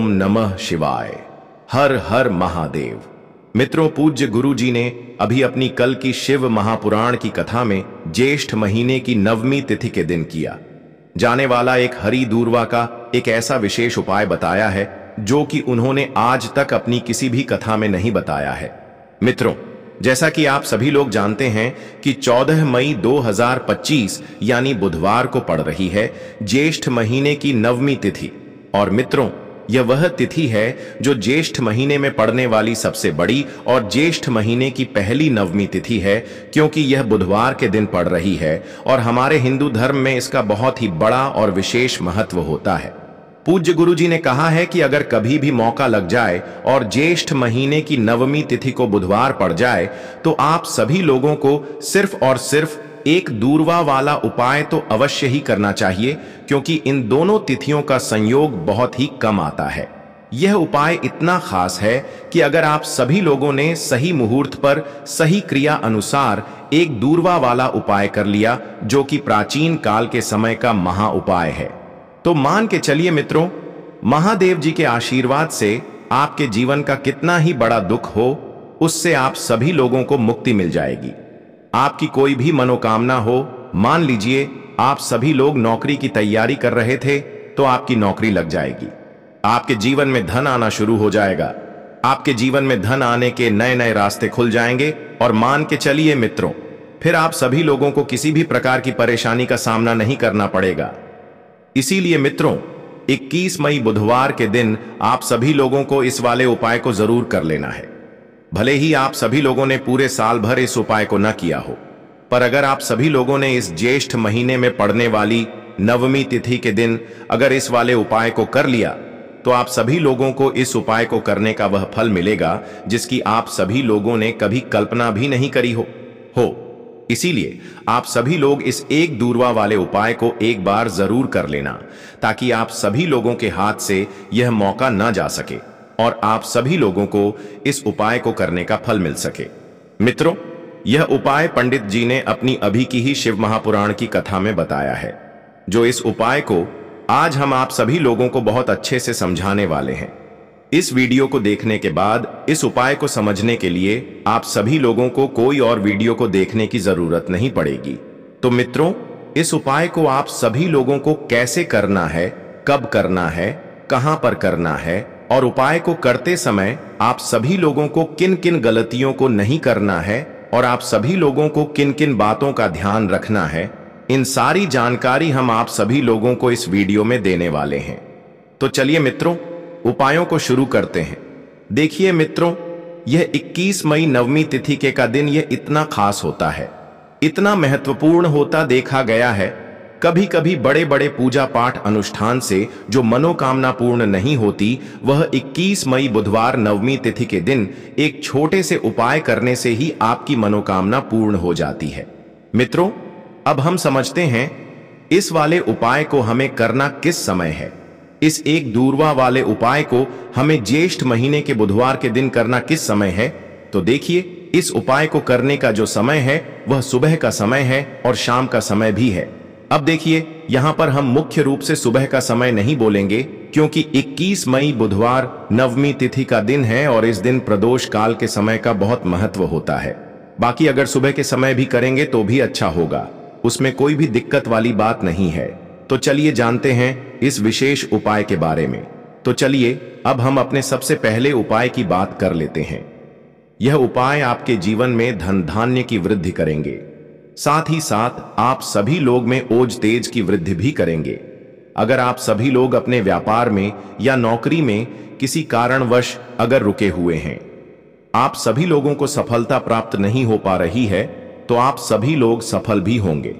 नमः शिवाय। हर हर महादेव। मित्रों, पूज्य गुरु जी ने अभी अपनी कल की शिव महापुराण की कथा में ज्येष्ठ महीने की 9वीं तिथि के दिन किया जाने वाला एक हरि दूर्वा का एक ऐसा विशेष उपाय बताया है जो कि उन्होंने आज तक अपनी किसी भी कथा में नहीं बताया है। मित्रों, जैसा कि आप सभी लोग जानते हैं कि 14 मई 2025 यानी बुधवार को पड़ रही है ज्येष्ठ महीने की 9वीं तिथि। और मित्रों, यह वह तिथि है जो ज्येष्ठ महीने में पड़ने वाली सबसे बड़ी और ज्येष्ठ महीने की पहली 9वीं तिथि है, क्योंकि यह बुधवार के दिन पड़ रही है और हमारे हिंदू धर्म में इसका बहुत ही बड़ा और विशेष महत्व होता है। पूज्य गुरु जी ने कहा है कि अगर कभी भी मौका लग जाए और ज्येष्ठ महीने की 9वीं तिथि को बुधवार पड़ जाए तो आप सभी लोगों को सिर्फ और सिर्फ एक दूर्वा वाला उपाय तो अवश्य ही करना चाहिए, क्योंकि इन दोनों तिथियों का संयोग बहुत ही कम आता है। यह उपाय इतना खास है कि अगर आप सभी लोगों ने सही मुहूर्त पर सही क्रिया अनुसार एक दूर्वा वाला उपाय कर लिया, जो कि प्राचीन काल के समय का महा उपाय है, तो मान के चलिए मित्रों, महादेव जी के आशीर्वाद से आपके जीवन का कितना ही बड़ा दुख हो, उससे आप सभी लोगों को मुक्ति मिल जाएगी। आपकी कोई भी मनोकामना हो, मान लीजिए आप सभी लोग नौकरी की तैयारी कर रहे थे तो आपकी नौकरी लग जाएगी। आपके जीवन में धन आना शुरू हो जाएगा। आपके जीवन में धन आने के नए नए रास्ते खुल जाएंगे और मान के चलिए मित्रों, फिर आप सभी लोगों को किसी भी प्रकार की परेशानी का सामना नहीं करना पड़ेगा। इसीलिए मित्रों, 21 मई बुधवार के दिन आप सभी लोगों को इस वाले उपाय को जरूर कर लेना है। भले ही आप सभी लोगों ने पूरे साल भर इस उपाय को न किया हो, पर अगर आप सभी लोगों ने इस ज्येष्ठ महीने में पड़ने वाली 9वीं तिथि के दिन अगर इस वाले उपाय को कर लिया तो आप सभी लोगों को इस उपाय को करने का वह फल मिलेगा जिसकी आप सभी लोगों ने कभी कल्पना भी नहीं करी हो। इसीलिए आप सभी लोग इस एक दूर्वा वाले उपाय को एक बार जरूर कर लेना, ताकि आप सभी लोगों के हाथ से यह मौका न जा सके और आप सभी लोगों को इस उपाय को करने का फल मिल सके। मित्रों, यह उपाय पंडित जी ने अपनी अभी की ही शिव महापुराण की कथा में बताया है, जो इस उपाय को आज हम आप सभी लोगों को बहुत अच्छे से समझाने वाले हैं। इस वीडियो को देखने के बाद इस उपाय को समझने के लिए आप सभी लोगों को कोई और वीडियो को देखने की जरूरत नहीं पड़ेगी। तो मित्रों, इस उपाय को आप सभी लोगों को कैसे करना है, कब करना है, कहां पर करना है और उपाय को करते समय आप सभी लोगों को किन किन गलतियों को नहीं करना है और आप सभी लोगों को किन किन बातों का ध्यान रखना है, इन सारी जानकारी हम आप सभी लोगों को इस वीडियो में देने वाले हैं। तो चलिए मित्रों, उपायों को शुरू करते हैं। देखिए मित्रों, यह 21 मई 9वीं तिथि के का दिन यह इतना खास होता है, इतना महत्वपूर्ण होता देखा गया है। कभी कभी बड़े बड़े पूजा पाठ अनुष्ठान से जो मनोकामना पूर्ण नहीं होती, वह 21 मई बुधवार 9वीं तिथि के दिन एक छोटे से उपाय करने से ही आपकी मनोकामना पूर्ण हो जाती है। मित्रों, अब हम समझते हैं इस वाले उपाय को हमें करना किस समय है। इस एक दूर्वा वाले उपाय को हमें ज्येष्ठ महीने के बुधवार के दिन करना किस समय है, तो देखिए, इस उपाय को करने का जो समय है वह सुबह का समय है और शाम का समय भी है। अब देखिए, यहां पर हम मुख्य रूप से सुबह का समय नहीं बोलेंगे, क्योंकि 21 मई बुधवार 9वीं तिथि का दिन है और इस दिन प्रदोष काल के समय का बहुत महत्व होता है। बाकी अगर सुबह के समय भी करेंगे तो भी अच्छा होगा, उसमें कोई भी दिक्कत वाली बात नहीं है। तो चलिए जानते हैं इस विशेष उपाय के बारे में। तो चलिए अब हम अपने सबसे पहले उपाय की बात कर लेते हैं। यह उपाय आपके जीवन में धन धान्य की वृद्धि करेंगे, साथ ही साथ आप सभी लोग में ओज तेज की वृद्धि भी करेंगे। अगर आप सभी लोग अपने व्यापार में या नौकरी में किसी कारणवश अगर रुके हुए हैं, आप सभी लोगों को सफलता प्राप्त नहीं हो पा रही है, तो आप सभी लोग सफल भी होंगे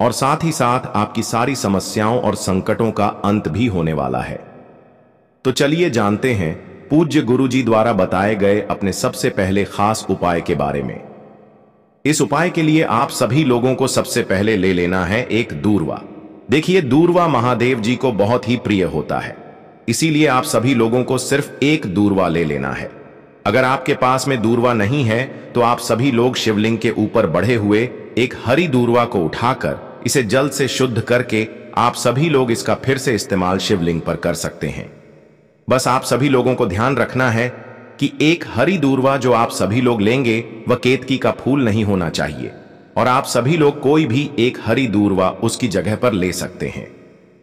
और साथ ही साथ आपकी सारी समस्याओं और संकटों का अंत भी होने वाला है। तो चलिए जानते हैं पूज्य गुरुजी द्वारा बताए गए अपने सबसे पहले खास उपाय के बारे में। इस उपाय के लिए आप सभी लोगों को सबसे पहले ले लेना है एक दूर्वा। देखिए, दूर्वा महादेव जी को बहुत ही प्रिय होता है, इसीलिए आप सभी लोगों को सिर्फ एक दूर्वा ले लेना है। अगर आपके पास में दूर्वा नहीं है तो आप सभी लोग शिवलिंग के ऊपर बढ़े हुए एक हरी दूर्वा को उठाकर इसे जल से शुद्ध करके आप सभी लोग इसका फिर से इस्तेमाल शिवलिंग पर कर सकते हैं। बस आप सभी लोगों को ध्यान रखना है कि एक हरी दूर्वा जो आप सभी लोग लेंगे वह केतकी का फूल नहीं होना चाहिए, और आप सभी लोग कोई भी एक हरी दूर्वा उसकी जगह पर ले सकते हैं।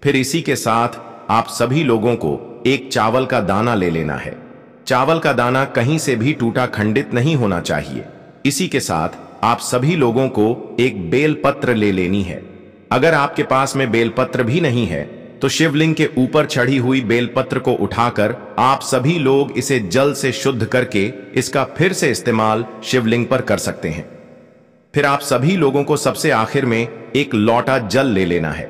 फिर इसी के साथ आप सभी लोगों को एक चावल का दाना ले लेना है। चावल का दाना कहीं से भी टूटा खंडित नहीं होना चाहिए। इसी के साथ आप सभी लोगों को एक बेलपत्र ले लेनी है। अगर आपके पास में बेलपत्र भी नहीं है तो शिवलिंग के ऊपर चढ़ी हुई बेलपत्र को उठाकर आप सभी लोग इसे जल से शुद्ध करके इसका फिर से इस्तेमाल शिवलिंग पर कर सकते हैं। फिर आप सभी लोगों को सबसे आखिर में एक लोटा जल ले लेना है।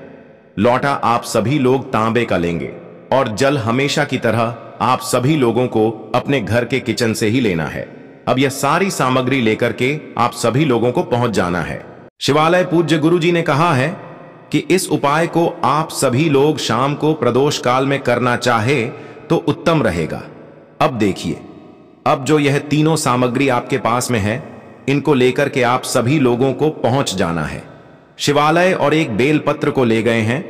लोटा आप सभी लोग तांबे का लेंगे, और जल हमेशा की तरह आप सभी लोगों को अपने घर के किचन से ही लेना है। अब यह सारी सामग्री लेकर के आप सभी लोगों को पहुंच जाना है। शिवालय पूज्य गुरु जी ने कहा है कि इस उपाय को आप सभी लोग शाम को प्रदोष काल में करना चाहे तो उत्तम रहेगा। अब देखिए, अब जो यह तीनों सामग्री आपके पास में है, इनको लेकर के आप सभी लोगों को पहुंच जाना है। शिवालय और एक बेलपत्र को ले गए हैं,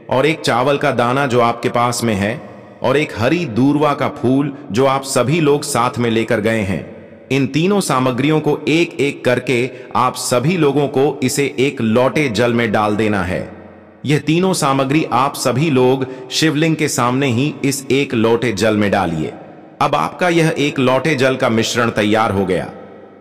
और एक चावल का दाना जो आपके पास में है, और एक हरी दूर्वा का फूल जो आप सभी लोग साथ में लेकर गए हैं। इन तीनों सामग्रियों को एक एक करके आप सभी लोगों को इसे एक लोटे जल में डाल देना है। यह तीनों सामग्री आप सभी लोग शिवलिंग के सामने ही इस एक लोटे जल में डालिए। अब आपका यह एक लोटे जल का मिश्रण तैयार हो गया।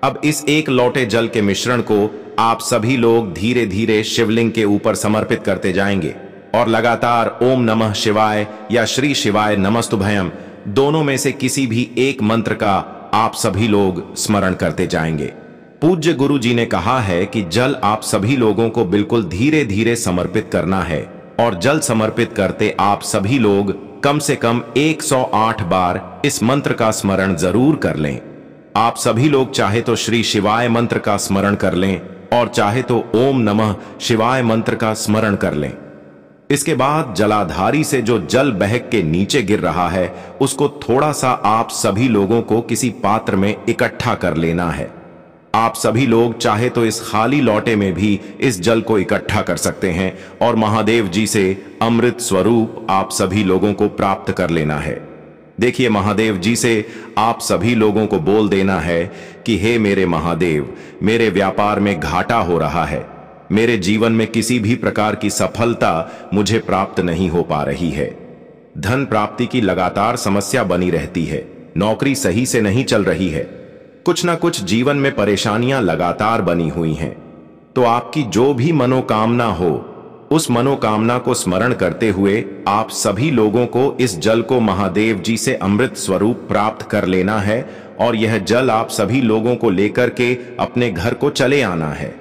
अब इस एक लोटे जल के मिश्रण को आप सभी लोग धीरे धीरे शिवलिंग के ऊपर समर्पित करते जाएंगे, और लगातार ओम नमः शिवाय या श्री शिवाय नमस्तुभयम दोनों में से किसी भी एक मंत्र का आप सभी लोग स्मरण करते जाएंगे। पूज्य गुरु जी ने कहा है कि जल आप सभी लोगों को बिल्कुल धीरे धीरे समर्पित करना है, और जल समर्पित करते आप सभी लोग कम से कम 108 बार इस मंत्र का स्मरण जरूर कर लें। आप सभी लोग चाहे तो श्री शिवाय मंत्र का स्मरण कर लें, और चाहे तो ओम नमः शिवाय मंत्र का स्मरण कर लें। इसके बाद जलाधारी से जो जल बहक के नीचे गिर रहा है, उसको थोड़ा सा आप सभी लोगों को किसी पात्र में इकट्ठा कर लेना है। आप सभी लोग चाहे तो इस खाली लोटे में भी इस जल को इकट्ठा कर सकते हैं, और महादेव जी से अमृत स्वरूप आप सभी लोगों को प्राप्त कर लेना है। देखिए, महादेव जी से आप सभी लोगों को बोल देना है कि हे मेरे महादेव, मेरे व्यापार में घाटा हो रहा है, मेरे जीवन में किसी भी प्रकार की सफलता मुझे प्राप्त नहीं हो पा रही है, धन प्राप्ति की लगातार समस्या बनी रहती है, नौकरी सही से नहीं चल रही है, कुछ ना कुछ जीवन में परेशानियां लगातार बनी हुई हैं। तो आपकी जो भी मनोकामना हो, उस मनोकामना को स्मरण करते हुए आप सभी लोगों को इस जल को महादेव जी से अमृत स्वरूप प्राप्त कर लेना है, और यह जल आप सभी लोगों को लेकर के अपने घर को चले आना है।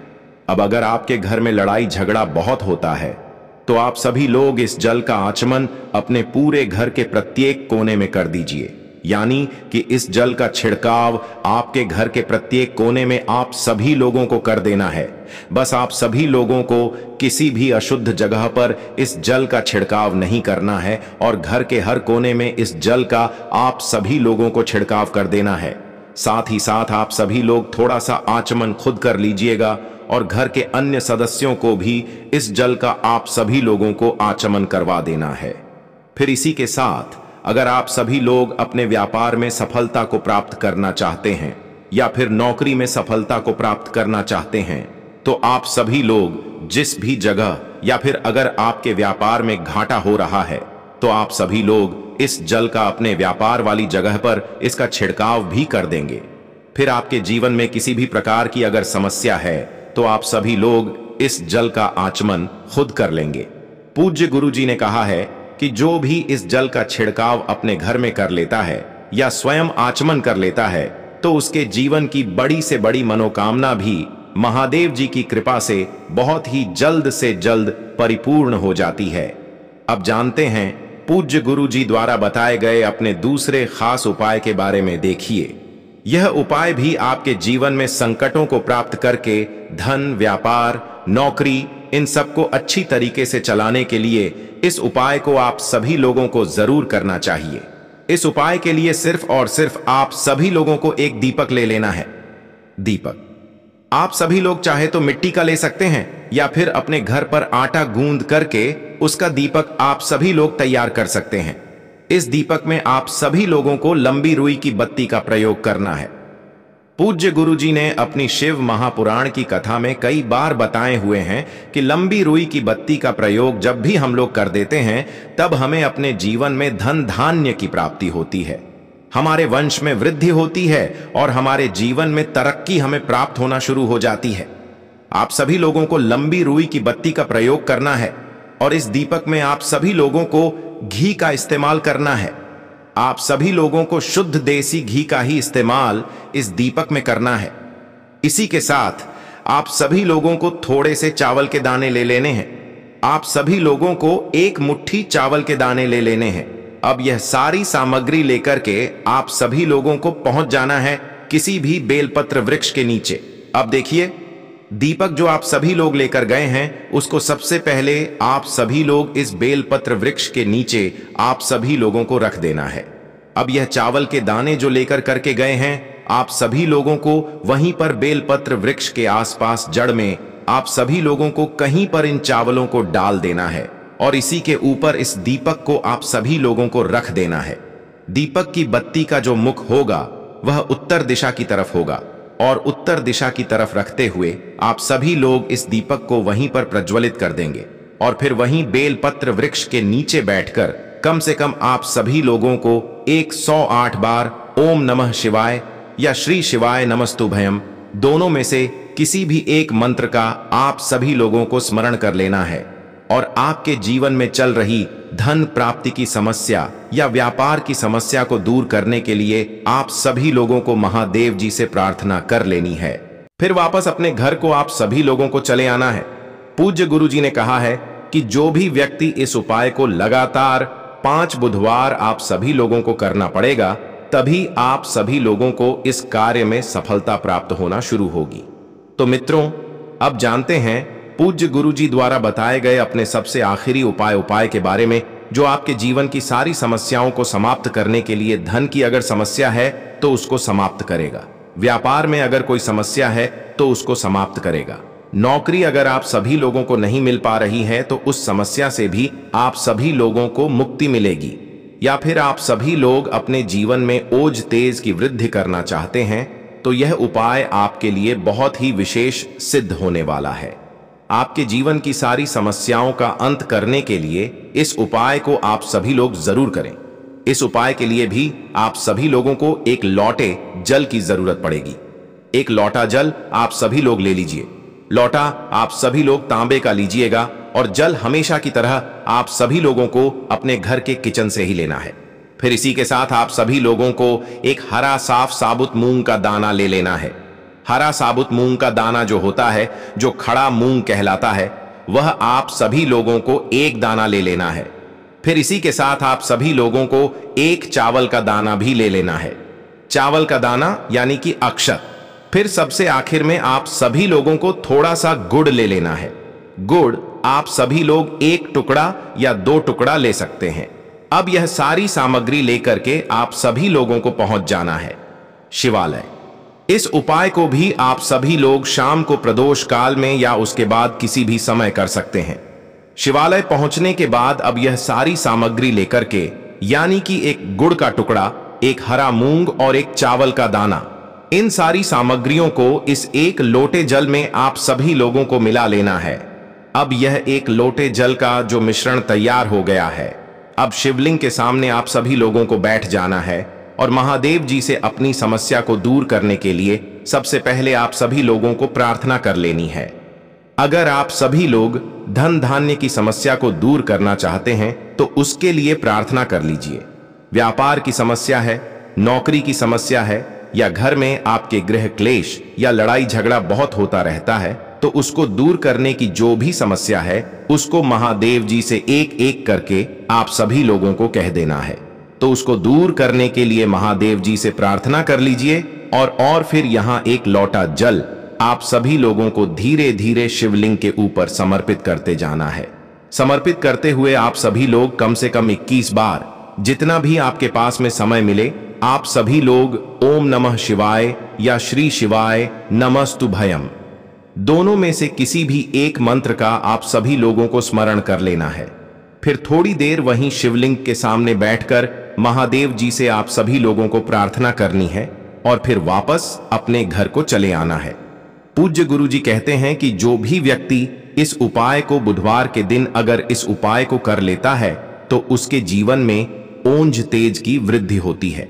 अब अगर आपके घर में लड़ाई झगड़ा बहुत होता है, तो आप सभी लोग इस जल का आचमन अपने पूरे घर के प्रत्येक कोने में कर दीजिए। यानी कि इस जल का छिड़काव आपके घर के प्रत्येक कोने में आप सभी लोगों को कर देना है। बस आप सभी लोगों को किसी भी अशुद्ध जगह पर इस जल का छिड़काव नहीं करना है, और घर के हर कोने में इस जल का आप सभी लोगों को छिड़काव कर देना है। साथ ही साथ आप सभी लोग थोड़ा सा आचमन खुद कर लीजिएगा, और घर के अन्य सदस्यों को भी इस जल का आप सभी लोगों को आचमन करवा देना है। फिर इसी के साथ अगर आप सभी लोग अपने व्यापार में सफलता को प्राप्त करना चाहते हैं, या फिर नौकरी में सफलता को प्राप्त करना चाहते हैं, तो आप सभी लोग जिस भी जगह, या फिर अगर आपके व्यापार में घाटा हो रहा है, तो आप सभी लोग इस जल का अपने व्यापार वाली जगह पर इसका छिड़काव भी कर देंगे। फिर आपके जीवन में किसी भी प्रकार की अगर समस्या है, तो आप सभी लोग इस जल का आचमन खुद कर लेंगे। पूज्य गुरु जी ने कहा है कि जो भी इस जल का छिड़काव अपने घर में कर लेता है या स्वयं आचमन कर लेता है, तो उसके जीवन की बड़ी से बड़ी मनोकामना भी महादेव जी की कृपा से बहुत ही जल्द से जल्द परिपूर्ण हो जाती है। अब जानते हैं पूज्य गुरु जी द्वारा बताए गए अपने दूसरे खास उपाय के बारे में। देखिए, यह उपाय भी आपके जीवन में संकटों को प्राप्त करके धन, व्यापार, नौकरी, इन सबको अच्छी तरीके से चलाने के लिए इस उपाय को आप सभी लोगों को जरूर करना चाहिए। इस उपाय के लिए सिर्फ और सिर्फ आप सभी लोगों को एक दीपक ले लेना है। दीपक आप सभी लोग चाहे तो मिट्टी का ले सकते हैं, या फिर अपने घर पर आटा गूंद करके उसका दीपक आप सभी लोग तैयार कर सकते हैं। इस दीपक में आप सभी लोगों को लंबी रुई की बत्ती का प्रयोग करना है। पूज्य गुरुजी ने अपनी शिव महापुराण की कथा में कई बार बताए हुए हैं कि लंबी रुई की बत्ती का प्रयोग जब भी हम लोग कर देते हैं तब हमें अपने जीवन में धन धान्य की प्राप्ति होती है, हमारे वंश में वृद्धि होती है और हमारे जीवन में तरक्की हमें प्राप्त होना शुरू हो जाती है। आप सभी लोगों को लंबी रुई की बत्ती का प्रयोग करना है और इस दीपक में आप सभी लोगों को घी का इस्तेमाल करना है। आप सभी लोगों को शुद्ध देसी घी का ही इस्तेमाल इस दीपक में करना है। इसी के साथ आप सभी लोगों को थोड़े से चावल के दाने ले लेने हैं। आप सभी लोगों को एक मुट्ठी चावल के दाने ले लेने हैं। अब यह सारी सामग्री लेकर के आप सभी लोगों को पहुंच जाना है किसी भी बेलपत्र वृक्ष के नीचे। अब देखिए, दीपक जो आप सभी लोग लेकर गए हैं उसको सबसे पहले आप सभी लोग इस बेलपत्र वृक्ष के नीचे आप सभी लोगों को रख देना है। अब यह चावल के दाने जो लेकर करके गए हैं आप सभी लोगों को वहीं पर बेलपत्र वृक्ष के आसपास जड़ में आप सभी लोगों को कहीं पर इन चावलों को डाल देना है और इसी के ऊपर इस दीपक को आप सभी लोगों को रख देना है। दीपक की बत्ती का जो मुख होगा वह उत्तर दिशा की तरफ होगा और उत्तर दिशा की तरफ रखते हुए आप सभी लोग इस दीपक को वहीं पर प्रज्वलित कर देंगे और फिर वहीं बेलपत्र वृक्ष के नीचे बैठकर कम से कम आप सभी लोगों को 108 बार ओम नमः शिवाय या श्री शिवाय नमस्तुभयम दोनों में से किसी भी एक मंत्र का आप सभी लोगों को स्मरण कर लेना है और आपके जीवन में चल रही धन प्राप्ति की समस्या या व्यापार की समस्या को दूर करने के लिए आप सभी लोगों को महादेव जी से प्रार्थना कर लेनी है। फिर वापस अपने घर को आप सभी लोगों को चले आना है। पूज्य गुरुजी ने कहा है कि जो भी व्यक्ति इस उपाय को लगातार 5 बुधवार आप सभी लोगों को करना पड़ेगा, तभी आप सभी लोगों को इस कार्य में सफलता प्राप्त होना शुरू होगी। तो मित्रों, अब जानते हैं पूज्य गुरुजी द्वारा बताए गए अपने सबसे आखिरी उपाय के बारे में, जो आपके जीवन की सारी समस्याओं को समाप्त करने के लिए, धन की अगर समस्या है तो उसको समाप्त करेगा, व्यापार में अगर कोई समस्या है तो उसको समाप्त करेगा, नौकरी अगर आप सभी लोगों को नहीं मिल पा रही है तो उस समस्या से भी आप सभी लोगों को मुक्ति मिलेगी, या फिर आप सभी लोग अपने जीवन में ओज तेज की वृद्धि करना चाहते हैं तो यह उपाय आपके लिए बहुत ही विशेष सिद्ध होने वाला है। आपके जीवन की सारी समस्याओं का अंत करने के लिए इस उपाय को आप सभी लोग जरूर करें। इस उपाय के लिए भी आप सभी लोगों को एक लोटे जल की जरूरत पड़ेगी। एक लोटा जल आप सभी लोग ले लीजिए। लोटा आप सभी लोग तांबे का लीजिएगा और जल हमेशा की तरह आप सभी लोगों को अपने घर के किचन से ही लेना है। फिर इसी के साथ आप सभी लोगों को एक हरा साफ साबुत मूंग का दाना ले लेना है। हरा साबुत मूंग का दाना जो होता है, जो खड़ा मूंग कहलाता है, वह आप सभी लोगों को एक दाना ले लेना है। फिर इसी के साथ आप सभी लोगों को एक चावल का दाना भी ले लेना है। चावल का दाना यानी कि अक्षत। फिर सबसे आखिर में आप सभी लोगों को थोड़ा सा गुड़ ले लेना है। गुड़ आप सभी लोग 1 टुकड़ा या 2 टुकड़ा ले सकते हैं। अब यह सारी सामग्री लेकर के आप सभी लोगों को पहुंच जाना है शिवालय। इस उपाय को भी आप सभी लोग शाम को प्रदोष काल में या उसके बाद किसी भी समय कर सकते हैं। शिवालय पहुंचने के बाद अब यह सारी सामग्री लेकर के, यानी कि एक गुड़ का टुकड़ा, एक हरा मूंग और एक चावल का दाना, इन सारी सामग्रियों को इस एक लोटे जल में आप सभी लोगों को मिला लेना है। अब यह एक लोटे जल का जो मिश्रण तैयार हो गया है, अब शिवलिंग के सामने आप सभी लोगों को बैठ जाना है और महादेव जी से अपनी समस्या को दूर करने के लिए सबसे पहले आप सभी लोगों को प्रार्थना कर लेनी है। अगर आप सभी लोग धन धान्य की समस्या को दूर करना चाहते हैं तो उसके लिए प्रार्थना कर लीजिए। व्यापार की समस्या है, नौकरी की समस्या है, या घर में आपके गृह क्लेश या लड़ाई झगड़ा बहुत होता रहता है, तो उसको दूर करने की जो भी समस्या है उसको महादेव जी से एक एक करके आप सभी लोगों को कह देना है। तो उसको दूर करने के लिए महादेव जी से प्रार्थना कर लीजिए और फिर यहाँ एक लोटा जल आप सभी लोगों को धीरे धीरे शिवलिंग के ऊपर समर्पित करते जाना है। समर्पित करते हुए आप सभी लोग कम से कम 21 बार, जितना भी आपके पास में समय मिले, आप सभी लोग ओम नमः शिवाय या श्री शिवाय नमस्तुभयम दोनों में से किसी भी एक मंत्र का आप सभी लोगों को स्मरण कर लेना है। फिर थोड़ी देर वहीं शिवलिंग के सामने बैठकर महादेव जी से आप सभी लोगों को प्रार्थना करनी है और फिर वापस अपने घर को चले आना है। पूज्य गुरु जी कहते हैं कि जो भी व्यक्ति इस उपाय को बुधवार के दिन अगर इस उपाय को कर लेता है तो उसके जीवन में ओंज तेज की वृद्धि होती है,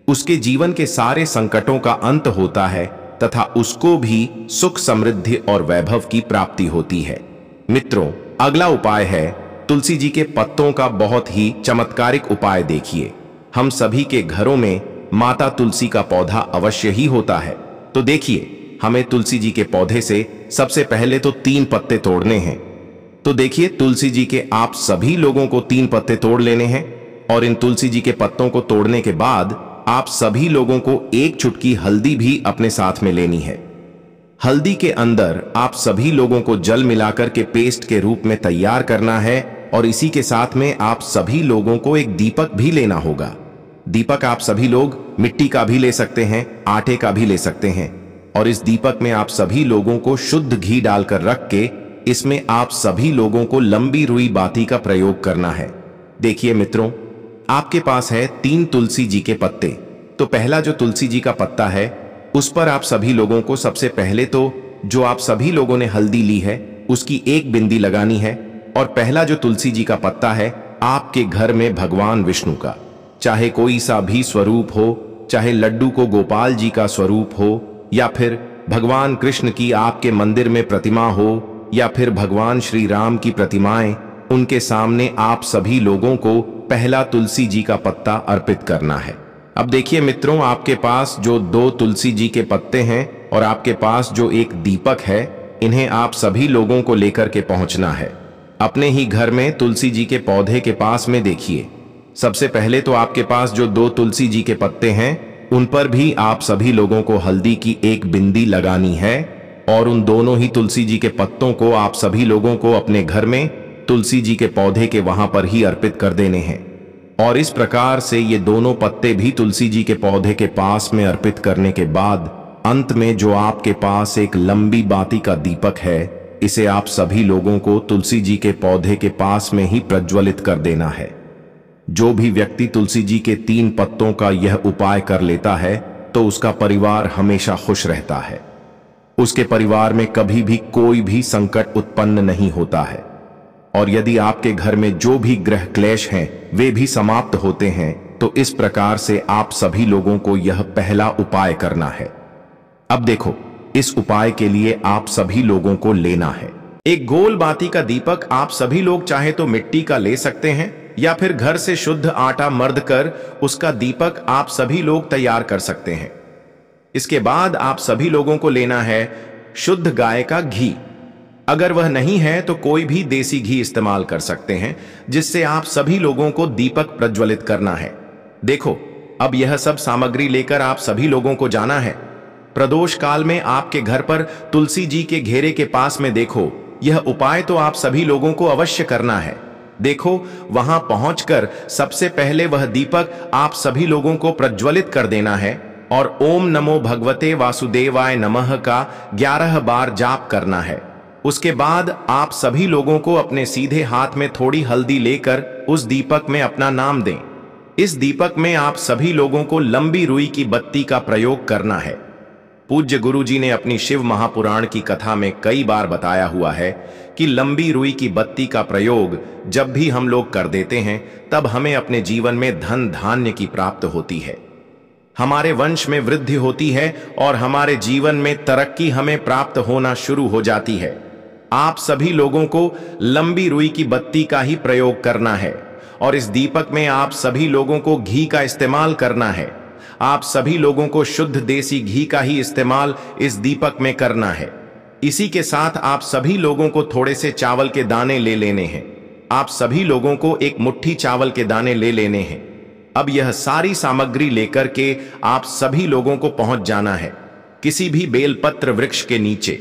उसके जीवन के सारे संकटों का अंत होता है तथा उसको भी सुख समृद्धि और वैभव की प्राप्ति होती है। मित्रों, अगला उपाय है तुलसी जी के पत्तों का बहुत ही चमत्कारिक उपाय। देखिए, हम सभी के घरों में माता तुलसी का पौधा अवश्य ही होता है। तो देखिए, हमें तुलसी जी के पौधे से सबसे पहले तो 3 पत्ते तोड़ने हैं। तो देखिए, तुलसी जी के आप सभी लोगों को 3 पत्ते तोड़ लेने हैं और इन तुलसी जी के पत्तों को तोड़ने के बाद आप सभी लोगों को 1 चुटकी हल्दी भी अपने साथ में लेनी है। हल्दी के अंदर आप सभी लोगों को जल मिलाकर के पेस्ट के रूप में तैयार करना है और इसी के साथ में आप सभी लोगों को एक दीपक भी लेना होगा। दीपक आप सभी लोग मिट्टी का भी ले सकते हैं, आटे का भी ले सकते हैं और इस दीपक में आप सभी लोगों को शुद्ध घी डालकर रख के इसमें आप सभी लोगों को लंबी रुई बाती का प्रयोग करना है। देखिए मित्रों, आपके पास है 3 तुलसी जी के पत्ते। तो पहला जो तुलसी जी का पत्ता है उस पर आप सभी लोगों को सबसे पहले तो जो आप सभी लोगों ने हल्दी ली है उसकी 1 बिंदी लगानी है और पहला जो तुलसी जी का पत्ता है आपके घर में भगवान विष्णु का चाहे कोई सा भी स्वरूप हो, चाहे लड्डू को गोपाल जी का स्वरूप हो या फिर भगवान कृष्ण की आपके मंदिर में प्रतिमा हो या फिर भगवान श्री राम की प्रतिमाएं, उनके सामने आप सभी लोगों को पहला तुलसी जी का पत्ता अर्पित करना है। अब देखिए मित्रों, आपके पास जो 2 तुलसी जी के पत्ते हैं और आपके पास जो एक दीपक है, इन्हें आप सभी लोगों को लेकर के पहुंचना है अपने ही घर में तुलसी जी के पौधे के पास में। देखिए, सबसे पहले तो आपके पास जो 2 तुलसी जी के पत्ते हैं उन पर भी आप सभी लोगों को हल्दी की 1 बिंदी लगानी है और उन दोनों ही तुलसी जी के पत्तों को आप सभी लोगों को अपने घर में तुलसी जी के पौधे के वहां पर ही अर्पित कर देने हैं। और इस प्रकार से ये दोनों पत्ते भी तुलसी जी के पौधे के पास में अर्पित करने के बाद अंत में जो आपके पास एक लंबी बाती का दीपक है, इसे आप सभी लोगों को तुलसी जी के पौधे के पास में ही प्रज्वलित कर देना है। जो भी व्यक्ति तुलसी जी के 3 पत्तों का यह उपाय कर लेता है तो उसका परिवार हमेशा खुश रहता है, उसके परिवार में कभी भी कोई भी संकट उत्पन्न नहीं होता है और यदि आपके घर में जो भी ग्रह क्लेश हैं वे भी समाप्त होते हैं। तो इस प्रकार से आप सभी लोगों को यह पहला उपाय करना है। अब देखो, इस उपाय के लिए आप सभी लोगों को लेना है एक गोल बाती का दीपक। आप सभी लोग चाहे तो मिट्टी का ले सकते हैं या फिर घर से शुद्ध आटा मर्द कर उसका दीपक आप सभी लोग तैयार कर सकते हैं। इसके बाद आप सभी लोगों को लेना है शुद्ध गाय का घी। अगर वह नहीं है तो कोई भी देसी घी इस्तेमाल कर सकते हैं, जिससे आप सभी लोगों को दीपक प्रज्वलित करना है। देखो, अब यह सब सामग्री लेकर आप सभी लोगों को जाना है। प्रदोष काल में आपके घर पर तुलसी जी के घेरे के पास में देखो, यह उपाय तो आप सभी लोगों को अवश्य करना है। देखो, वहां पहुंचकर सबसे पहले वह दीपक आप सभी लोगों को प्रज्वलित कर देना है और ओम नमो भगवते वासुदेवाय नमः का 11 बार जाप करना है। उसके बाद आप सभी लोगों को अपने सीधे हाथ में थोड़ी हल्दी लेकर उस दीपक में अपना नाम दें। इस दीपक में आप सभी लोगों को लंबी रुई की बत्ती का प्रयोग करना है। पूज्य गुरु जी ने अपनी शिव महापुराण की कथा में कई बार बताया हुआ है कि लंबी रुई की बत्ती का प्रयोग जब भी हम लोग कर देते हैं तब हमें अपने जीवन में धन धान्य की प्राप्त होती है, हमारे वंश में वृद्धि होती है और हमारे जीवन में तरक्की हमें प्राप्त होना शुरू हो जाती है। आप सभी लोगों को लंबी रुई की बत्ती का ही प्रयोग करना है और इस दीपक में आप सभी लोगों को घी का इस्तेमाल करना है। आप सभी लोगों को शुद्ध देसी घी का ही इस्तेमाल इस दीपक में करना है। इसी के साथ आप सभी लोगों को थोड़े से चावल के दाने ले लेने हैं। आप सभी लोगों को एक मुट्ठी चावल के दाने ले लेने हैं। अब यह सारी सामग्री लेकर के आप सभी लोगों को पहुंच जाना है किसी भी बेलपत्र वृक्ष के नीचे।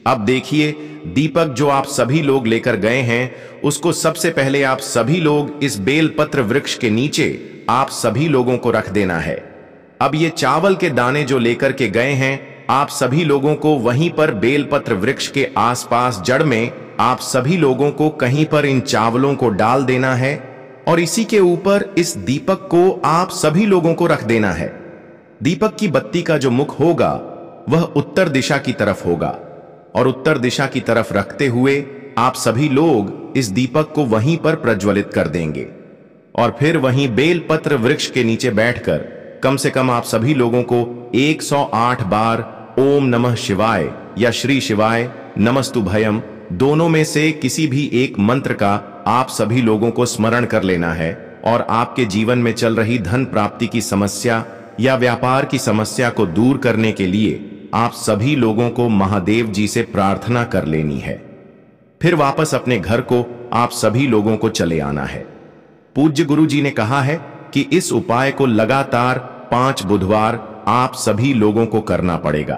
अब देखिए, दीपक जो आप सभी लोग लेकर गए हैं उसको सबसे पहले आप सभी लोग इस बेलपत्र वृक्ष के नीचे आप सभी लोगों को रख देना है। अब ये चावल के दाने जो लेकर के गए हैं आप सभी लोगों को वहीं पर बेलपत्र वृक्ष के आसपास जड़ में आप सभी लोगों को कहीं पर इन चावलों को डाल देना है और इसी के ऊपर इस दीपक को आप सभी लोगों को रख देना है। दीपक की बत्ती का जो मुख होगा वह उत्तर दिशा की तरफ होगा और उत्तर दिशा की तरफ रखते हुए आप सभी लोग इस दीपक को वहीं पर प्रज्वलित कर देंगे और फिर वहीं बेलपत्र वृक्ष के नीचे बैठकर कम से कम आप सभी लोगों को 108 बार ओम नमः शिवाय या श्री शिवाय नमस्तुभयम दोनों में से किसी भी एक मंत्र का आप सभी लोगों को स्मरण कर लेना है और आपके जीवन में चल रही धन प्राप्ति की समस्या या व्यापार की समस्या को दूर करने के लिए आप सभी लोगों को महादेव जी से प्रार्थना कर लेनी है। फिर वापस अपने घर को आप सभी लोगों को चले आना है। पूज्य गुरु जी ने कहा है कि इस उपाय को लगातार 5 बुधवार आप सभी लोगों को करना पड़ेगा,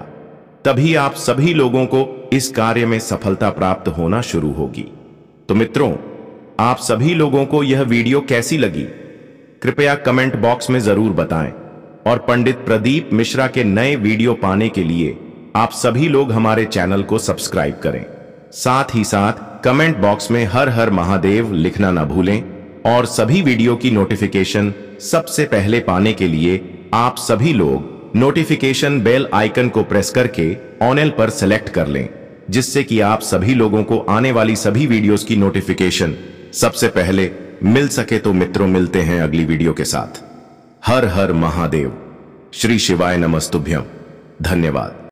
तभी आप सभी लोगों को इस कार्य में सफलता प्राप्त होना शुरू होगी। तो मित्रों, आप सभी लोगों को यह वीडियो कैसी लगी कृपया कमेंट बॉक्स में जरूर बताएं और पंडित प्रदीप मिश्रा के नए वीडियो पाने के लिए आप सभी लोग हमारे चैनल को सब्सक्राइब करें। साथ ही साथ कमेंट बॉक्स में हर हर महादेव लिखना ना भूलें और सभी वीडियो की नोटिफिकेशन सबसे पहले पाने के लिए आप सभी लोग नोटिफिकेशन बेल आइकन को प्रेस करके ऑल पर सेलेक्ट कर लें, जिससे कि आप सभी लोगों को आने वाली सभी वीडियोस की नोटिफिकेशन सबसे पहले मिल सके। तो मित्रों, मिलते हैं अगली वीडियो के साथ। हर हर महादेव, श्री शिवाय नमस्तुभ्यम। धन्यवाद।